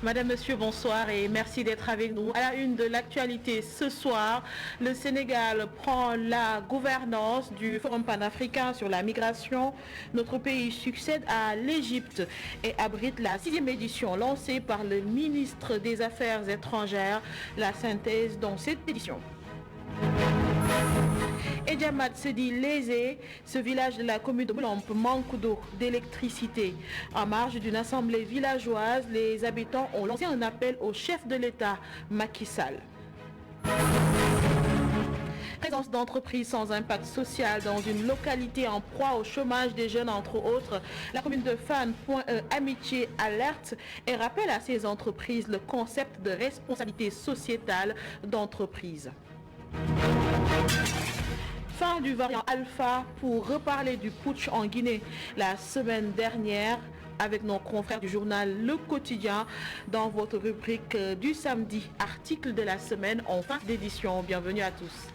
Madame, Monsieur, bonsoir et merci d'être avec nous. À la une de l'actualité ce soir, le Sénégal prend la gouvernance du Forum panafricain sur la migration. Notre pays succède à l'Égypte et abrite la 6e édition lancée par le ministre des Affaires étrangères. La synthèse dans cette édition. Edjamat se dit lésé. Ce village de la commune de Moulamp manque d'eau, d'électricité. En marge d'une assemblée villageoise, les habitants ont lancé un appel au chef de l'État, Macky Sall. Présence d'entreprises sans impact social dans une localité en proie au chômage des jeunes, entre autres. La commune de Fan.E Amitié alerte et rappelle à ces entreprises le concept de responsabilité sociétale d'entreprise. Fin du variant Alpha pour reparler du putsch en Guinée la semaine dernière avec nos confrères du journal Le Quotidien dans votre rubrique du samedi, article de la semaine en fin d'édition. Bienvenue à tous.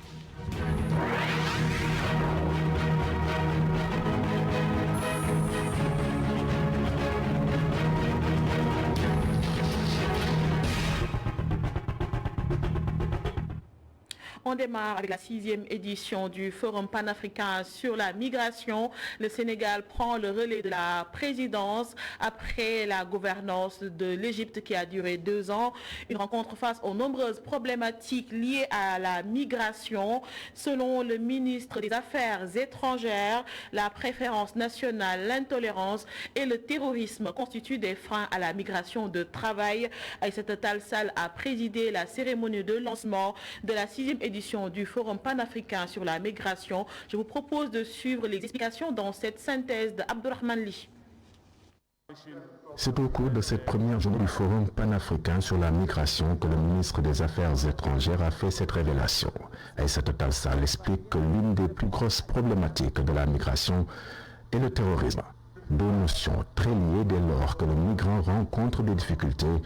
On démarre avec la 6e édition du Forum panafricain sur la migration. Le Sénégal prend le relais de la présidence après la gouvernance de l'Égypte qui a duré 2 ans. Une rencontre face aux nombreuses problématiques liées à la migration. Selon le ministre des Affaires étrangères, la préférence nationale, l'intolérance et le terrorisme constituent des freins à la migration de travail. Aïssata Tall Sall a présidé la cérémonie de lancement de la 6e édition du Forum panafricain sur la migration. Je vous propose de suivre les explications dans cette synthèse d'Abdourahmane Ly. C'est au cours de cette première journée du Forum panafricain sur la migration que le ministre des Affaires étrangères a fait cette révélation. Aïssata Tall Sall explique que l'une des plus grosses problématiques de la migration est le terrorisme. Deux notions très liées dès lors que le migrant rencontre des difficultés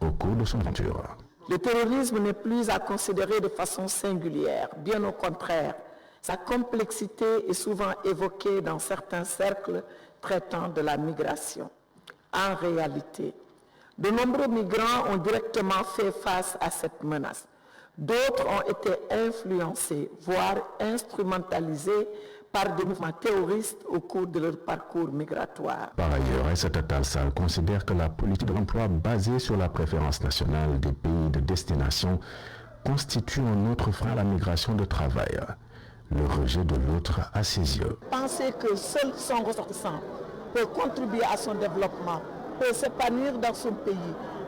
au cours de son aventure. Le terrorisme n'est plus à considérer de façon singulière, bien au contraire. Sa complexité est souvent évoquée dans certains cercles traitant de la migration. En réalité, de nombreux migrants ont directement fait face à cette menace. D'autres ont été influencés, voire instrumentalisés par des mouvements terroristes au cours de leur parcours migratoire. Par ailleurs, Aïssata Tall Sall considère que la politique de l'emploi basée sur la préférence nationale des pays de destination constitue un autre frein à la migration de travail. Le rejet de l'autre à ses yeux. Penser que seul son ressortissant peut contribuer à son développement, peut s'épanouir dans son pays,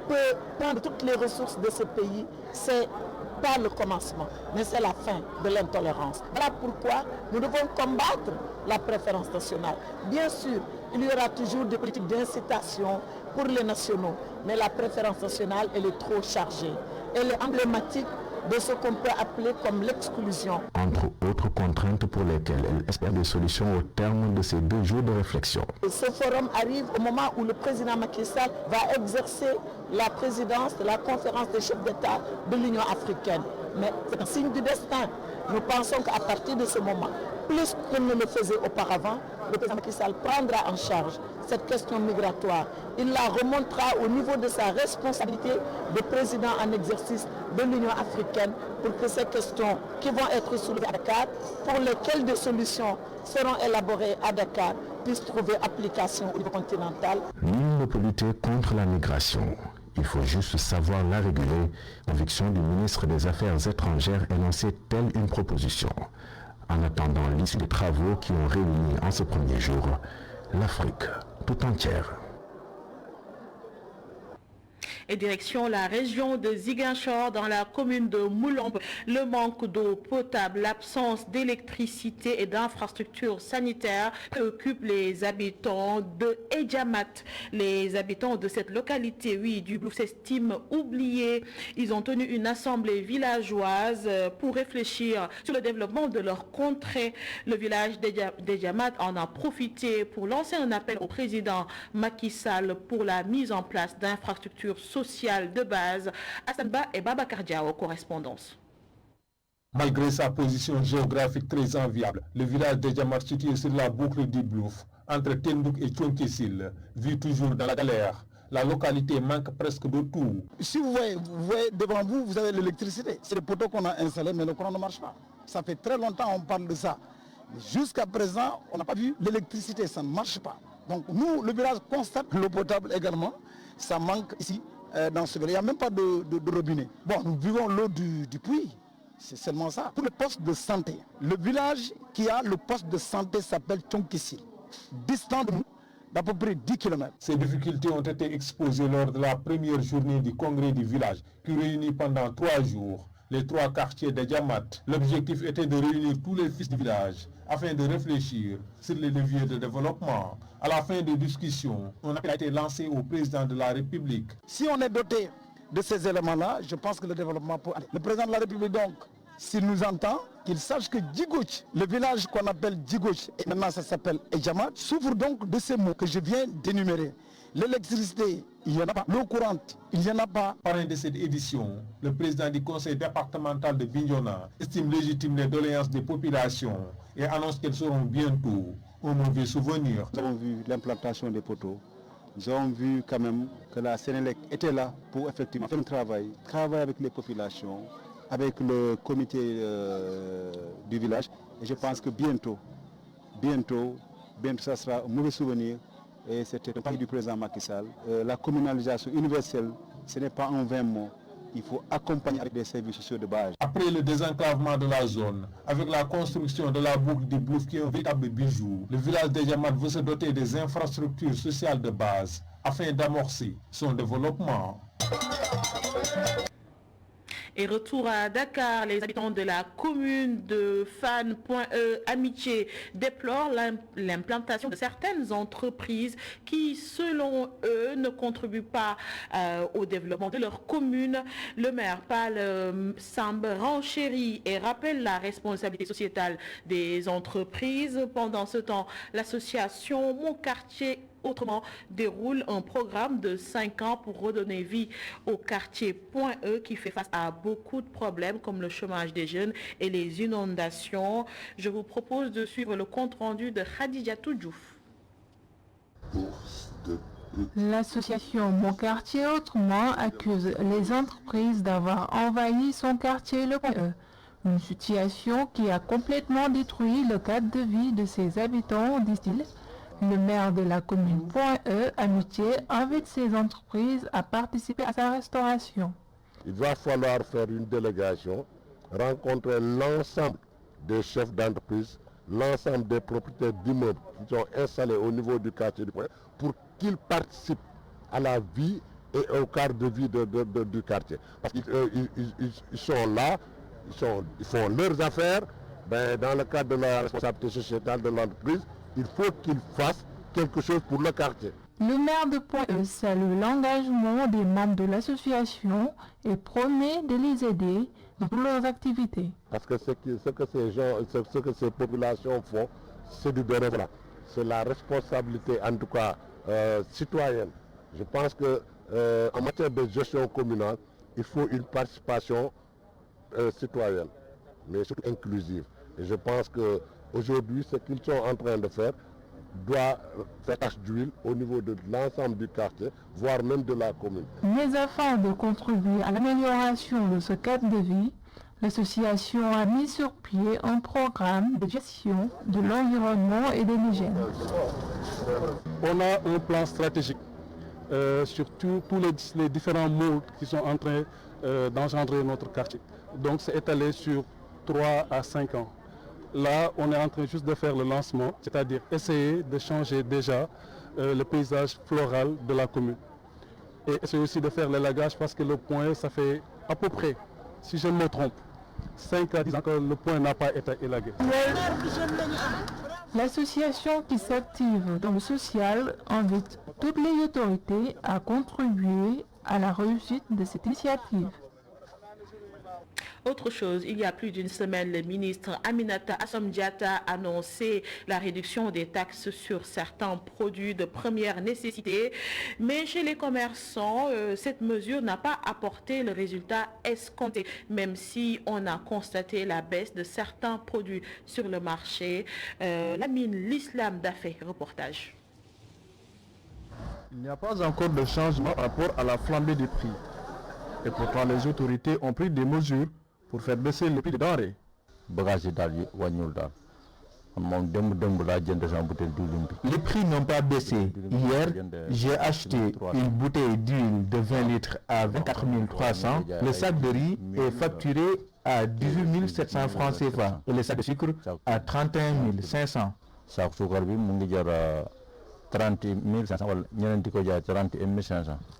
peut prendre toutes les ressources de ce pays, c'est pas le commencement, mais c'est la fin de l'intolérance. Voilà pourquoi nous devons combattre la préférence nationale. Bien sûr, il y aura toujours des politiques d'incitation pour les nationaux, mais la préférence nationale, elle est trop chargée. Elle est emblématique de ce qu'on peut appeler comme l'exclusion. Entre autres contraintes pour lesquelles elle espère des solutions au terme de ces 2 jours de réflexion. Et ce forum arrive au moment où le président Macky Sall va exercer la présidence de la conférence des chefs d'État de l'Union africaine. Mais c'est un signe du destin. Nous pensons qu'à partir de ce moment, plus qu'il ne le faisait auparavant, le président Macky Sall prendra en charge cette question migratoire. Il la remontera au niveau de sa responsabilité de président en exercice de l'Union africaine pour que ces questions qui vont être soulevées à Dakar, pour lesquelles des solutions seront élaborées à Dakar, puissent trouver application au niveau continental. Nul ne peut lutter contre la migration. Il faut juste savoir la réguler. Conviction du ministre des Affaires étrangères est lancée telle une proposition. En attendant l'issue des travaux qui ont réuni en ce premier jour l'Afrique tout entière. Et direction la région de Ziguinchor dans la commune de Moulamp. Le manque d'eau potable, l'absence d'électricité et d'infrastructures sanitaires préoccupent les habitants de Edjamat. Les habitants de cette localité, oui, du Blouf s'estiment oubliés. Ils ont tenu une assemblée villageoise pour réfléchir sur le développement de leur contrée. Le village d'Edjamat en a profité pour lancer un appel au président Macky Sall pour la mise en place d'infrastructures sociale de base. Hassan Ba et Babacar Diaw, correspondance. Malgré sa position géographique très enviable, le village d'Edjamat situé sur la boucle du Blouf, entre Tendouk et Tchonkessil, vit toujours dans la galère. la localité manque presque de tout. Si vous voyez devant vous, vous avez l'électricité. C'est le poteau qu'on a installé, mais le courant ne marche pas. Ça fait très longtemps qu'on parle de ça. Jusqu'à présent, on n'a pas vu l'électricité, ça ne marche pas. Donc nous, le village constate l'eau potable également. Ça manque ici, dans ce village. Il n'y a même pas de robinet. Bon, nous buvons l'eau du puits. C'est seulement ça. Pour le poste de santé, le village qui a le poste de santé s'appelle Tchonkissi. Distant de nous, d'à peu près 10 km. Ces difficultés ont été exposées lors de la première journée du congrès du village qui réunit pendant 3 jours les 3 quartiers de Djamat. L'objectif était de réunir tous les fils du village afin de réfléchir sur les leviers de développement. À la fin des discussions, un appel a été lancé au président de la République. Si on est doté de ces éléments-là, je pense que le développement peut aller. Le président de la République, donc, s'il nous entend, qu'il sache que Djigouch, le village qu'on appelle Djigouch, et maintenant ça s'appelle Edjamat, souffre donc de ces mots que je viens d'énumérer. L'électricité, il n'y en a pas. L'eau courante, il n'y en a pas. Parrain de cette édition, le président du conseil départemental de Bignona estime légitime les doléances des populations et annonce qu'elles seront bientôt un mauvais souvenir. Nous avons vu l'implantation des poteaux. Nous avons vu quand même que la Sénélec était là pour effectivement faire un travail avec les populations, avec le comité du village. Et je pense que bientôt, ça sera un mauvais souvenir. Et c'était le pari du président Macky Sall. La communalisation universelle, ce n'est pas en vain mot. Il faut accompagner avec des services sociaux de base. Après le désenclavement de la zone, avec la construction de la boucle du Blouf qui est un véritable bijou, le village de Djamat veut se doter des infrastructures sociales de base afin d'amorcer son développement. Et retour à Dakar, les habitants de la commune de Fan.E Amitié déplorent l'implantation de certaines entreprises qui, selon eux, ne contribuent pas au développement de leur commune. Le maire Pal Samb renchérit et rappelle la responsabilité sociétale des entreprises. Pendant ce temps, l'association Mon Quartier Autrement déroule un programme de 5 ans pour redonner vie au quartier .E qui fait face à beaucoup de problèmes comme le chômage des jeunes et les inondations. Je vous propose de suivre le compte-rendu de Khadija Toudjouf. L'association Mon Quartier Autrement accuse les entreprises d'avoir envahi son quartier le .E. Une situation qui a complètement détruit le cadre de vie de ses habitants, dit-il. Le maire de la commune .E Amitié invite ces entreprises à participer à sa restauration. Il va falloir faire une délégation, rencontrer l'ensemble des chefs d'entreprise, l'ensemble des propriétaires d'immeubles qui sont installés au niveau du quartier du .E pour qu'ils participent à la vie et au cadre de vie du quartier. Parce qu'ils sont là, ils font leurs affaires, dans le cadre de la responsabilité sociétale de l'entreprise. Il faut qu'ils fassent quelque chose pour le quartier. Le maire de .E salue l'engagement des membres de l'association et promet de les aider dans toutes leurs activités. Parce que ce que ces populations font, c'est du bénévolat. C'est la responsabilité, en tout cas citoyenne. Je pense qu'en matière de gestion communale, il faut une participation citoyenne, mais surtout inclusive. Et je pense qu'aujourd'hui, ce qu'ils sont en train de faire doit faire tache d'huile au niveau de l'ensemble du quartier, voire même de la commune. Mais afin de contribuer à l'amélioration de ce cadre de vie, l'association a mis sur pied un programme de gestion de l'environnement et de l'hygiène. On a un plan stratégique sur tous les différents maux qui sont en train d'engendrer notre quartier. Donc c'est étalé sur 3 à 5 ans. Là, on est en train juste de faire le lancement, c'est-à-dire essayer de changer déjà le paysage floral de la commune. Et essayer aussi de faire l'élagage parce que le point, ça fait à peu près, si je ne me trompe, 5 à 10 ans que le point n'a pas été élagué. L'association qui s'active dans le social invite toutes les autorités à contribuer à la réussite de cette initiative. Autre chose, il y a plus d'une semaine, le ministre Aminata Assome Diatta a annoncé la réduction des taxes sur certains produits de première nécessité. Mais chez les commerçants, cette mesure n'a pas apporté le résultat escompté, même si on a constaté la baisse de certains produits sur le marché. Lamine l'Islam d'Afé, reportage. Il n'y a pas encore de changement par rapport à la flambée des prix. Et pourtant, les autorités ont pris des mesures pour faire baisser les prix des denrées. Les prix n'ont pas baissé. Hier, j'ai acheté une bouteille d'huile de 20 litres à 24 300. Le sac de riz est facturé à 18 700 francs CFA et le sac de sucre à 31 500.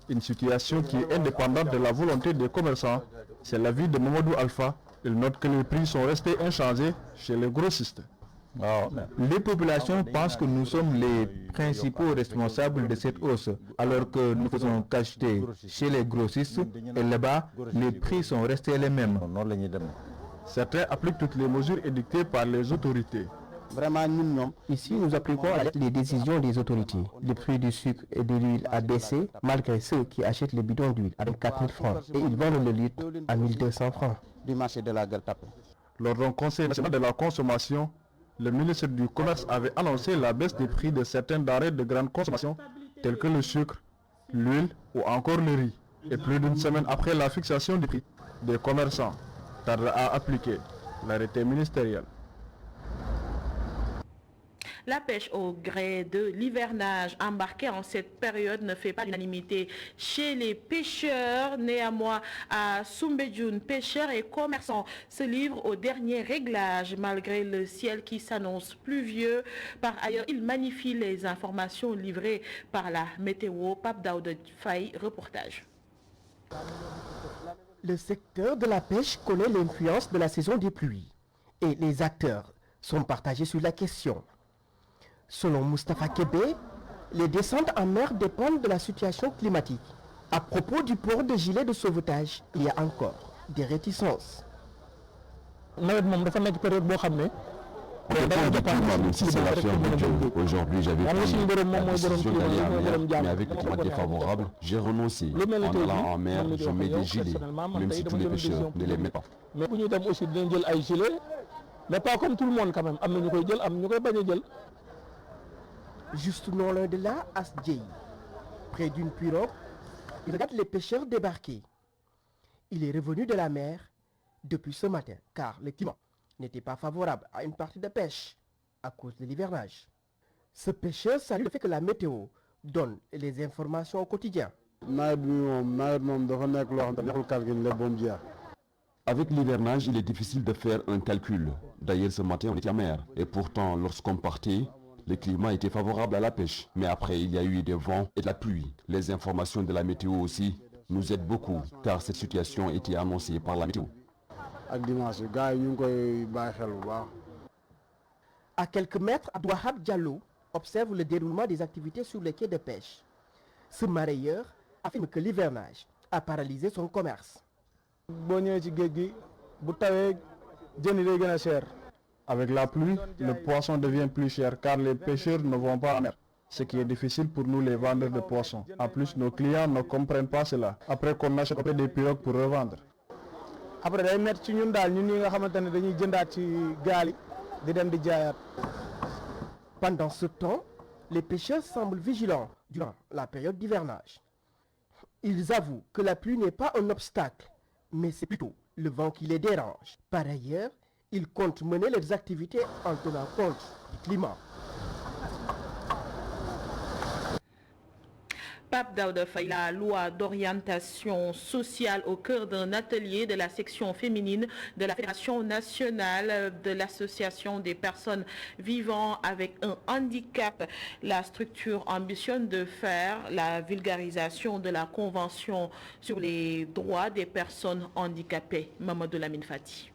Une situation qui est indépendante de la volonté des commerçants. C'est l'avis de Mamadou Alpha. Il note que les prix sont restés inchangés chez les grossistes. Les populations pensent que nous sommes les principaux responsables de cette hausse, alors que nous faisons qu'acheter chez les grossistes et là-bas, les prix sont restés les mêmes. Certains appliquent toutes les mesures édictées par les autorités. Ici, nous appliquons les décisions des autorités. Le prix du sucre et de l'huile a baissé, malgré ceux qui achètent les bidons d'huile à 4 000 francs et ils vendent le litre à 1 200 francs. Du marché de la Gueltape. Lors d'un conseil national de la consommation, le ministre du Commerce avait annoncé la baisse des prix de certains denrées de grande consommation, tels que le sucre, l'huile ou encore le riz. Et plus d'une semaine après la fixation du prix, des commerçants tardent à appliquer l'arrêté ministériel. La pêche au gré de l'hivernage embarqué en cette période ne fait pas l'unanimité chez les pêcheurs. Néanmoins, à Soumbédioune, pêcheurs et commerçants se livrent au dernier réglage malgré le ciel qui s'annonce pluvieux. Par ailleurs, ils magnifient les informations livrées par la météo. Pape Daouda Faye, reportage. Le secteur de la pêche connaît l'influence de la saison des pluies et les acteurs sont partagés sur la question. Selon Moustapha Kébé, les descentes en mer dépendent de la situation climatique. À propos du port de gilets de sauvetage, il y a encore des réticences. Même si c'est l'affaire de Dieu, aujourd'hui j'avais pris la décision d'aller en mer, mais avec le climat défavorable, j'ai renoncé. En allant en mer, je mets des gilets, même si tous les pêcheurs ne les mettent pas. Mais pas comme tout le monde quand même. Juste non loin de là, à Sdjei, près d'une pirogue, il regarde les pêcheurs débarquer. Il est revenu de la mer depuis ce matin, car le climat n'était pas favorable à une partie de pêche à cause de l'hivernage. Ce pêcheur salue le fait que la météo donne les informations au quotidien. Avec l'hivernage, il est difficile de faire un calcul. D'ailleurs, ce matin, on était en mer. Et pourtant, lorsqu'on partait, le climat était favorable à la pêche. Mais après, il y a eu des vents et de la pluie. Les informations de la météo aussi nous aident beaucoup, car cette situation était annoncée par la météo. À quelques mètres, Abdouahab Diallo observe le déroulement des activités sur les quais de pêche. Ce marailleur affirme que l'hivernage a paralysé son commerce. Avec la pluie, le poisson devient plus cher car les pêcheurs ne vont pas en mer. Ce qui est difficile pour nous les vendeurs de poissons. En plus, nos clients ne comprennent pas cela. Après qu'on achète des pirogues pour revendre. Pendant ce temps, les pêcheurs semblent vigilants durant la période d'hivernage. Ils avouent que la pluie n'est pas un obstacle, mais c'est plutôt le vent qui les dérange. Par ailleurs, ils comptent mener leurs activités en tenant compte du climat. Pape Daouda Faye, la loi d'orientation sociale au cœur d'un atelier de la section féminine de la Fédération nationale de l'association des personnes vivant avec un handicap. La structure ambitionne de faire la vulgarisation de la Convention sur les droits des personnes handicapées. Mamadou Lamine Fati.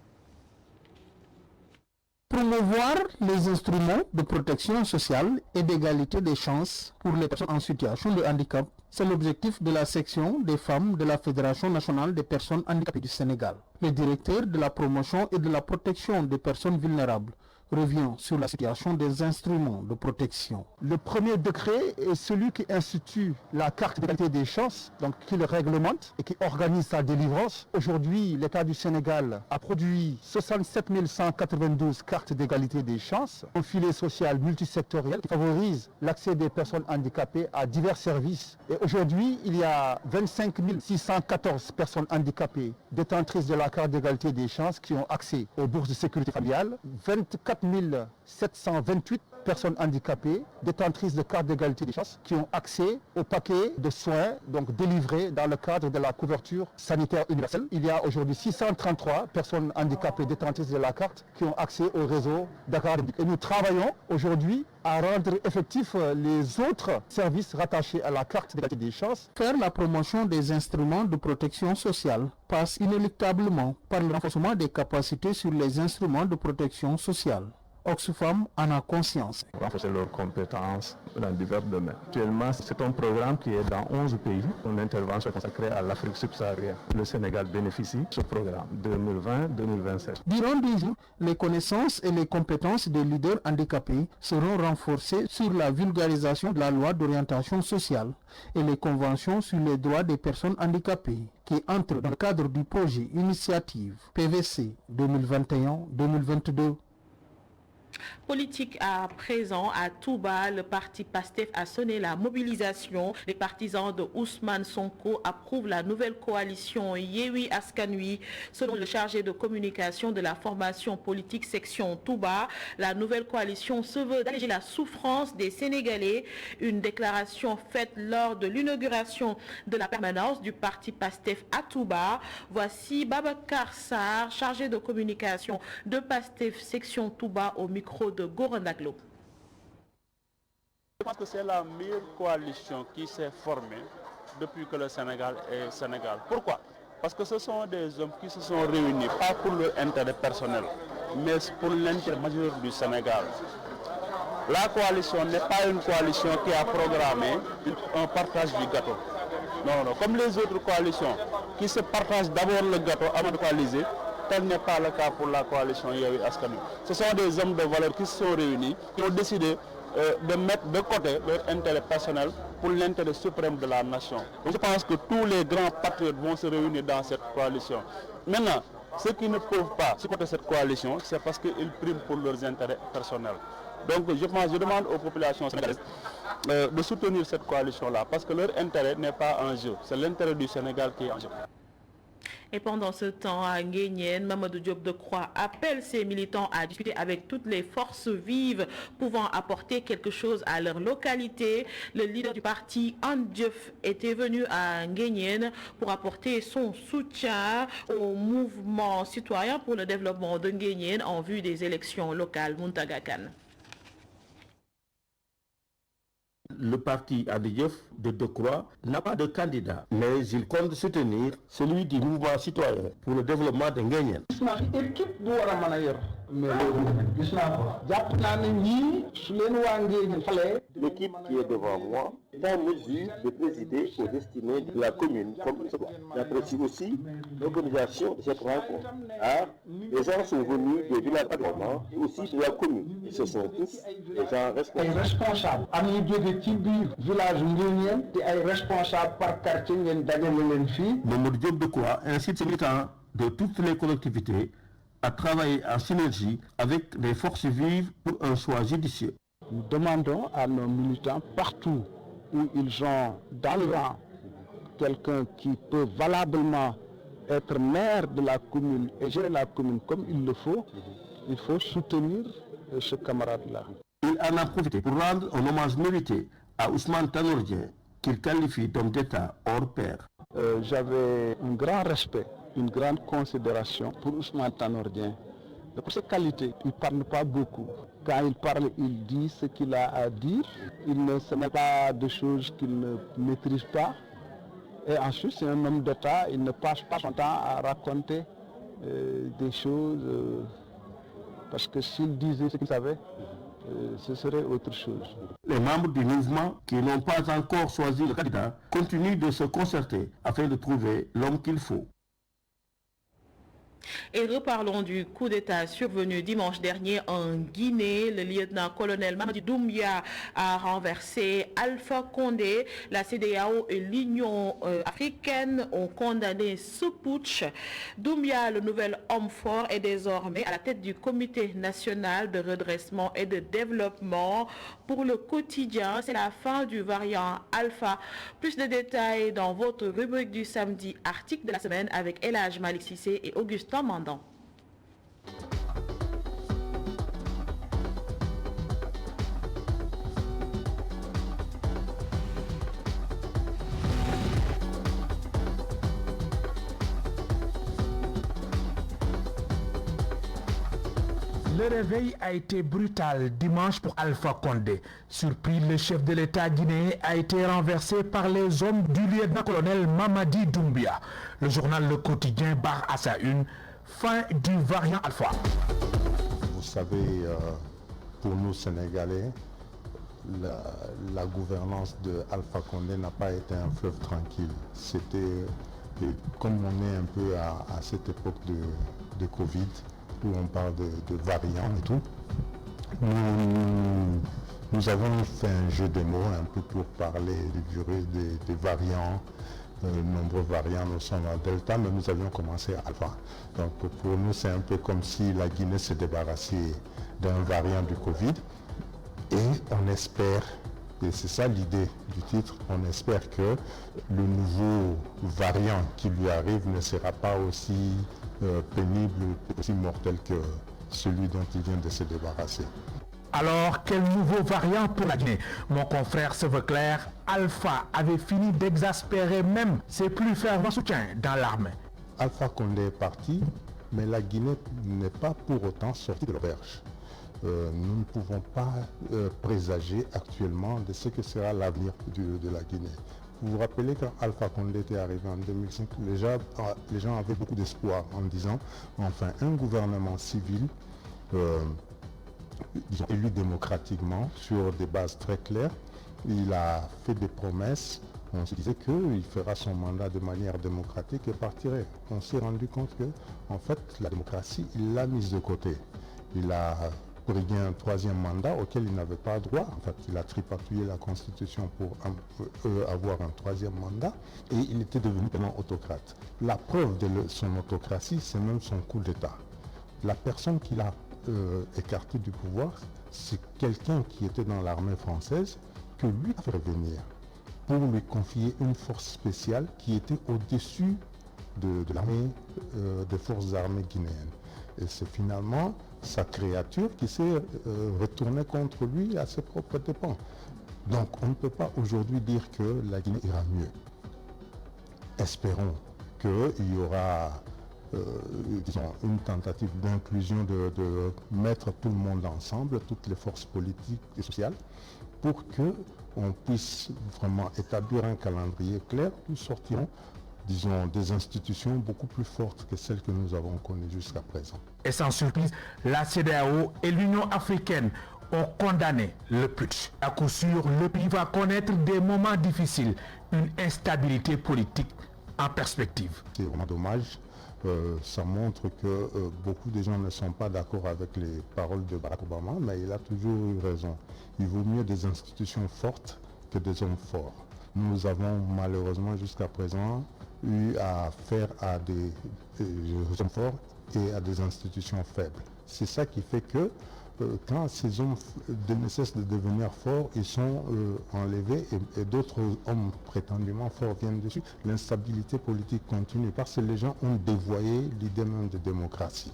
Promouvoir les instruments de protection sociale et d'égalité des chances pour les personnes en situation de handicap, c'est l'objectif de la section des femmes de la Fédération nationale des personnes handicapées du Sénégal. Le directeur de la promotion et de la protection des personnes vulnérables, revient sur la situation des instruments de protection. Le premier décret est celui qui institue la carte d'égalité des chances, donc qui le réglemente et qui organise sa délivrance. Aujourd'hui, l'État du Sénégal a produit 67 192 cartes d'égalité des chances, un filet social multisectoriel qui favorise l'accès des personnes handicapées à divers services. Et aujourd'hui, il y a 25 614 personnes handicapées détentrices de la carte d'égalité des chances qui ont accès aux bourses de sécurité familiale, 24 728 personnes handicapées détentrices de carte d'égalité des chances qui ont accès au paquet de soins donc délivrés dans le cadre de la couverture sanitaire universelle. Il y a aujourd'hui 633 personnes handicapées détentrices de la carte qui ont accès au réseau Dakar. Et nous travaillons aujourd'hui à rendre effectifs les autres services rattachés à la carte d'égalité des chances. Faire la promotion des instruments de protection sociale passe inéluctablement par le renforcement des capacités sur les instruments de protection sociale. Oxfam en a conscience. Renforcer leurs compétences dans divers domaines. Actuellement, c'est un programme qui est dans 11 pays. Une intervention consacrée à l'Afrique subsaharienne. Le Sénégal bénéficie de ce programme 2020-2027. Durant 10 jours, les connaissances et les compétences des leaders handicapés seront renforcées sur la vulgarisation de la loi d'orientation sociale et les conventions sur les droits des personnes handicapées qui entrent dans le cadre du projet Initiative PVC 2021-2022. Politique à présent, à Touba, le parti PASTEF a sonné la mobilisation. Les partisans de Ousmane Sonko approuvent la nouvelle coalition Yewwi Askan Wi. Selon le chargé de communication de la formation politique section Touba, la nouvelle coalition se veut d'alléger la souffrance des Sénégalais. Une déclaration faite lors de l'inauguration de la permanence du parti PASTEF à Touba. Voici Babacar Sarr, chargé de communication de PASTEF section Touba au micro de Gorandaglo. Je pense que c'est la meilleure coalition qui s'est formée depuis que le Sénégal est Sénégal. Pourquoi? Parce que ce sont des hommes qui se sont réunis, pas pour leur intérêt personnel, mais pour l'intérêt majeur du Sénégal. La coalition n'est pas une coalition qui a programmé un partage du gâteau. Non, non, comme les autres coalitions qui se partagent d'abord le gâteau avant de coaliser, tel n'est pas le cas pour la coalition Yewwi Askan Wi. Ce sont des hommes de valeur qui se sont réunis, qui ont décidé de mettre de côté leur intérêt personnel pour l'intérêt suprême de la nation. Donc je pense que tous les grands patriotes vont se réunir dans cette coalition. Maintenant, ceux qui ne peuvent pas supporter cette coalition, c'est parce qu'ils priment pour leurs intérêts personnels. Donc je demande aux populations sénégalaises de soutenir cette coalition-là, parce que leur intérêt n'est pas en jeu, c'est l'intérêt du Sénégal qui est en jeu. Et pendant ce temps, à Nguyen, Mamadou Diop Decroix appelle ses militants à discuter avec toutes les forces vives pouvant apporter quelque chose à leur localité. Le leader du parti, Andieuf, était venu à Nguyen pour apporter son soutien au mouvement citoyen pour le développement de Nguyen en vue des élections locales. Muntaga Kane. Le parti Andieuf de Decroix n'a pas de candidat, mais il compte soutenir celui du mouvement citoyen pour le développement de Nguyen. L'équipe qui est devant moi est en mesure de présider aux destinées de la commune comme il se doit. J'apprécie aussi l'organisation de cette rencontre. Les gens sont venus des villages environnants et aussi de la commune. Et ce sont tous des gens responsables. Mamadou Diop Decroix incite ses militants de toutes les collectivités à travailler en synergie avec les forces vives pour un choix judicieux. Nous demandons à nos militants partout où ils sont dans le rang quelqu'un qui peut valablement être maire de la commune et gérer la commune comme il le faut, il faut soutenir ce camarade-là. Il en a profité pour rendre un hommage mérité à Ousmane Tanor Dieng, qu'il qualifie d'homme d'État hors pair. J'avais un grand respect, une grande considération pour Ousmane Tanor Dieng. Pour ses qualités, il ne parle pas beaucoup. Quand il parle, il dit ce qu'il a à dire. Il ne se met pas de choses qu'il ne maîtrise pas. Et ensuite, c'est un homme d'État, il ne passe pas son temps à raconter des choses, parce que s'il disait ce qu'il savait, ce serait autre chose. Les membres du mouvement qui n'ont pas encore choisi le candidat continuent de se concerter afin de trouver l'homme qu'il faut. Et reparlons du coup d'État survenu dimanche dernier en Guinée. Le lieutenant-colonel Mamadi Doumbia a renversé Alpha Condé. La CEDEAO et l'Union africaine ont condamné ce putsch. Doumbia, le nouvel homme fort, est désormais à la tête du Comité national de redressement et de développement. Pour le quotidien, c'est la fin du variant Alpha. Plus de détails dans votre rubrique du samedi, article de la semaine avec El Hadj Malick Cissé et Augustin Mandan. Le réveil a été brutal dimanche pour Alpha Condé. Surpris, le chef de l'État guinéen a été renversé par les hommes du lieutenant-colonel Mamadi Doumbia. Le journal Le Quotidien barre à sa une fin du variant Alpha. Vous savez, pour nous Sénégalais, la gouvernance de Alpha Condé n'a pas été un fleuve tranquille. C'était, comme on est un peu à cette époque de Covid, où on parle de variants et tout, nous avons fait un jeu de mots un peu pour parler du virus, des variants, nombreux variants. Nous sommes à Delta, mais nous avions commencé à Alpha. Donc pour nous, c'est un peu comme si la Guinée s'est débarrassée d'un variant du Covid. Et on espère, et c'est ça l'idée du titre, on espère que le nouveau variant qui lui arrive ne sera pas aussi pénible, aussi mortel que celui dont il vient de se débarrasser. Alors, quel nouveau variant pour la Guinée? Mon confrère se veut clair, Alpha avait fini d'exaspérer même ses plus fervents soutiens dans l'armée. Alpha Condé est parti, mais la Guinée n'est pas pour autant sortie de l'auberge. Nous ne pouvons pas présager actuellement de ce que sera l'avenir de la Guinée. Vous vous rappelez quand Alpha Condé était arrivé en 2005, les gens avaient beaucoup d'espoir en disant, enfin, un gouvernement civil élu démocratiquement sur des bases très claires. Il a fait des promesses. On se disait qu'il fera son mandat de manière démocratique et partirait. On s'est rendu compte que, en fait, la démocratie, il l'a mise de côté. Il a brigué un troisième mandat auquel il n'avait pas droit. En fait, il a tripatouillé la Constitution pour avoir un troisième mandat et il était devenu tellement autocrate. La preuve de son autocratie, c'est même son coup d'État. La personne qui l'a écarté du pouvoir, c'est quelqu'un qui était dans l'armée française que lui a fait revenir pour lui confier une force spéciale qui était au-dessus de l'armée, des forces armées guinéennes. Et c'est finalement sa créature qui s'est retournée contre lui à ses propres dépens. Donc on ne peut pas aujourd'hui dire que la Guinée ira mieux. Espérons qu'il y aura disons, une tentative d'inclusion, de mettre tout le monde ensemble, toutes les forces politiques et sociales, pour qu'on puisse vraiment établir un calendrier clair. Nous sortirons, disons, des institutions beaucoup plus fortes que celles que nous avons connues jusqu'à présent. Et sans surprise, la CEDEAO et l'Union africaine ont condamné le putsch. À coup sûr, le pays va connaître des moments difficiles, une instabilité politique en perspective. C'est vraiment dommage. Ça montre que beaucoup de gens ne sont pas d'accord avec les paroles de Barack Obama, mais il a toujours eu raison. Il vaut mieux des institutions fortes que des hommes forts. Nous avons malheureusement jusqu'à présent eu à faire à des hommes forts et à des institutions faibles. C'est ça qui fait que quand ces hommes ne cessent de devenir forts, ils sont enlevés et d'autres hommes prétendument forts viennent dessus. L'instabilité politique continue parce que les gens ont dévoyé l'idée même de démocratie.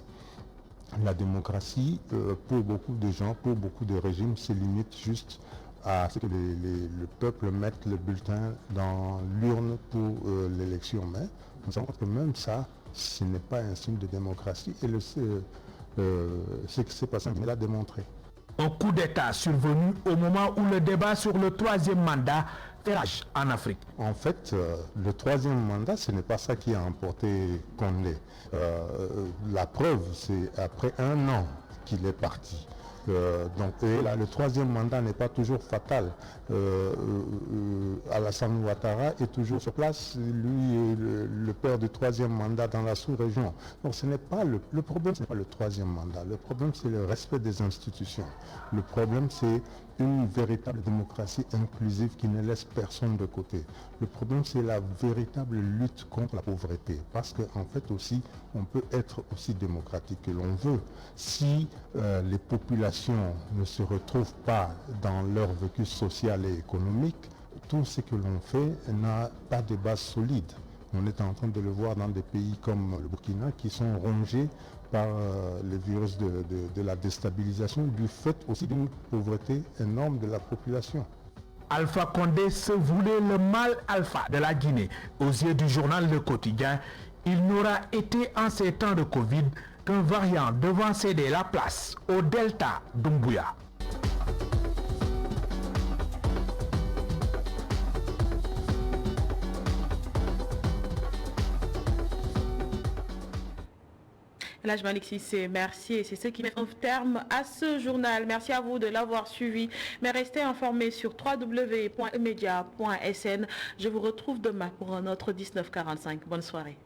La démocratie, pour beaucoup de gens, pour beaucoup de régimes, se limite juste à ce que le peuple mette le bulletin dans l'urne pour l'élection. Mais nous savons que même ça, ce n'est pas un signe de démocratie. Et ce qui s'est passé, il l'a démontré. Un coup d'État survenu au moment où le débat sur le troisième mandat fait rage en Afrique. En fait, le troisième mandat, ce n'est pas ça qui a emporté Condé. La preuve, c'est après un an qu'il est parti. Et là, le troisième mandat n'est pas toujours fatal. Alassane Ouattara est toujours sur place, lui est le père du troisième mandat dans la sous-région. Donc ce n'est pas le problème, ce n'est pas le troisième mandat. Le problème, c'est le respect des institutions. Le problème, c'est une véritable démocratie inclusive qui ne laisse personne de côté. Le problème, c'est la véritable lutte contre la pauvreté. Parce qu'en fait aussi, on peut être aussi démocratique que l'on veut. Si les populations ne se retrouvent pas dans leur vécu social et économique, tout ce que l'on fait n'a pas de base solide. On est en train de le voir dans des pays comme le Burkina qui sont rongés par le virus de la déstabilisation du fait aussi d'une pauvreté énorme de la population. Alpha Condé se voulait le mâle alpha de la Guinée. Aux yeux du journal Le Quotidien, il n'aura été en ces temps de Covid qu'un variant devant céder la place au Delta Doumbouya. Elhadji Malick Cissé, merci. Et c'est ce qui met un terme à ce journal. Merci à vous de l'avoir suivi. Mais restez informés sur www.emedia.sn. Je vous retrouve demain pour un autre 19h45. Bonne soirée.